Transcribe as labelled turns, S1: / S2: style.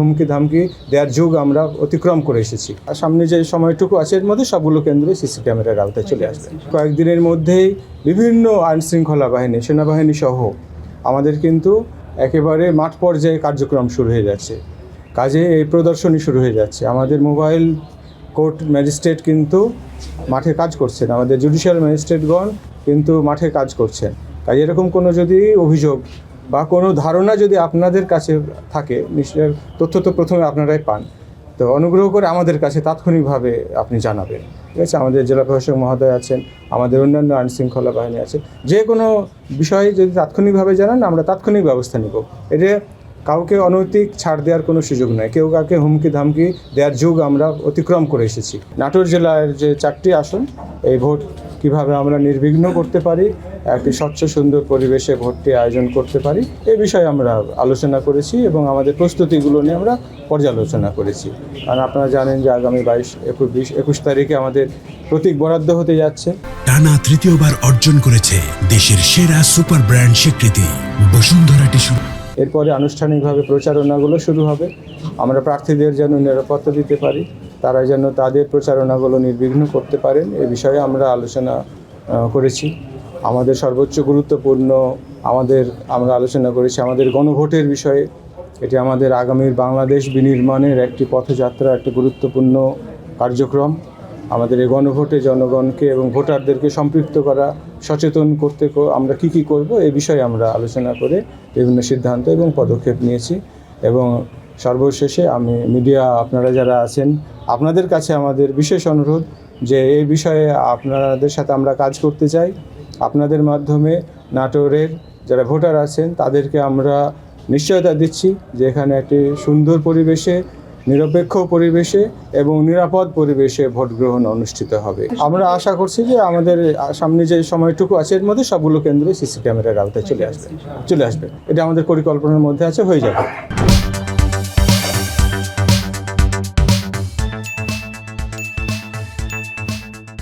S1: হুমকি ধামকি দেওয়ার যুগ আমরা অতিক্রম করে এসেছি। আর সামনে যে সময়টুকু আছে এর মধ্যে সবগুলো কেন্দ্রে সিসি ক্যামেরার আওতায় চলে আসবে। কয়েকদিনের মধ্যেই বিভিন্ন আইনশৃঙ্খলা বাহিনী, সেনাবাহিনী সহ আমাদের কিন্তু একেবারে মাঠ পর্যায়ে কার্যক্রম শুরু হয়ে যাচ্ছে। কাজে এই প্রদর্শনী শুরু হয়ে যাচ্ছে। আমাদের মোবাইল কোর্ট ম্যাজিস্ট্রেট কিন্তু মাঠে কাজ করছেন, আমাদের জুডিশিয়াল ম্যাজিস্ট্রেটগণ কিন্তু মাঠে কাজ করছেন। কাজে এরকম কোনো যদি অভিযোগ বা কোনো ধারণা যদি আপনাদের কাছে থাকে, নিশ্চয় তথ্য তো প্রথমে আপনারাই পান, তো অনুগ্রহ করে আমাদের কাছে তাৎক্ষণিকভাবে আপনি জানাবেন। ঠিক আছে, আমাদের জেলা প্রশাসক মহোদয় আছেন, আমাদের অন্যান্য আইনশৃঙ্খলা বাহিনী আছে। যে কোনো বিষয়ে যদি তাৎক্ষণিকভাবে জানান, আমরা তাৎক্ষণিক ব্যবস্থা নিব। এটা কাউকে অনৈতিক ছাড় দেওয়ার কোনো সুযোগ নয়, কেউ কাউকে হুমকি ধামকি দেওয়ার যুগ আমরা অতিক্রম করে এসেছি। নাটোর জেলার যে 4টি আসন, এই ভোট কিভাবে আমরা নির্বিঘ্ন করতে পারি, একটি স্বচ্ছ সুন্দর পরিবেশে ভোটটি আয়োজন করতে পারি, এ বিষয়ে আমরা আলোচনা করেছি এবং আমাদের প্রস্তুতিগুলো নিয়ে আমরা পর্যালোচনা করেছি। কারণ আপনারা জানেন যে আগামী 22 তারিখে আমাদের প্রতীক বরাদ্দ হতে যাচ্ছে।
S2: টানা তৃতীয়বার অর্জন করেছে দেশের সেরা সুপার ব্র্যান্ড স্বীকৃতি বসুন্ধরা টিস্যু।
S1: এরপরে আনুষ্ঠানিকভাবে প্রচারণাগুলো শুরু হবে। আমরা প্রার্থীদের যেন নিরাপত্তা দিতে পারি, তারা যেন তাদের প্রচারণাগুলো নির্বিঘ্ন করতে পারেন, এ বিষয়ে আমরা আলোচনা করেছি। আমাদের সর্বোচ্চ গুরুত্বপূর্ণ আমরা আলোচনা করেছি আমাদের গণভোটের বিষয়ে। এটি আমাদের আগামীর বাংলাদেশ বিনির্মাণের একটি পথযাত্রা, একটি গুরুত্বপূর্ণ কার্যক্রম। আমাদের এই গণভোটে জনগণকে এবং ভোটারদেরকে সম্পৃক্ত করা, সচেতন করতে আমরা কী করব, এই বিষয়ে আমরা আলোচনা করে বিভিন্ন সিদ্ধান্ত এবং পদক্ষেপ নিয়েছি। এবং সর্বশেষে আমি মিডিয়া আপনারা যারা আছেন, আপনাদের কাছে আমাদের বিশেষ অনুরোধ যে এই বিষয়ে আপনাদের সাথে আমরা কাজ করতে চাই। আপনাদের মাধ্যমে নাটোরের যারা ভোটার আছেন তাদেরকে আমরা নিশ্চয়তা দিচ্ছি যে এখানে একটি সুন্দর পরিবেশে, নিরপেক্ষ পরিবেশে এবং নিরাপদ পরিবেশে ভোট গ্রহণ অনুষ্ঠিত হবে। আমরা আশা করছি যে আমাদের সামনে যে সময়টুকু আছে এর মধ্যে সবগুলো কেন্দ্রে সিসি ক্যামেরার আওতায় চলে আসবে। এটা আমাদের পরিকল্পনার মধ্যে আছে, হয়ে যাবে।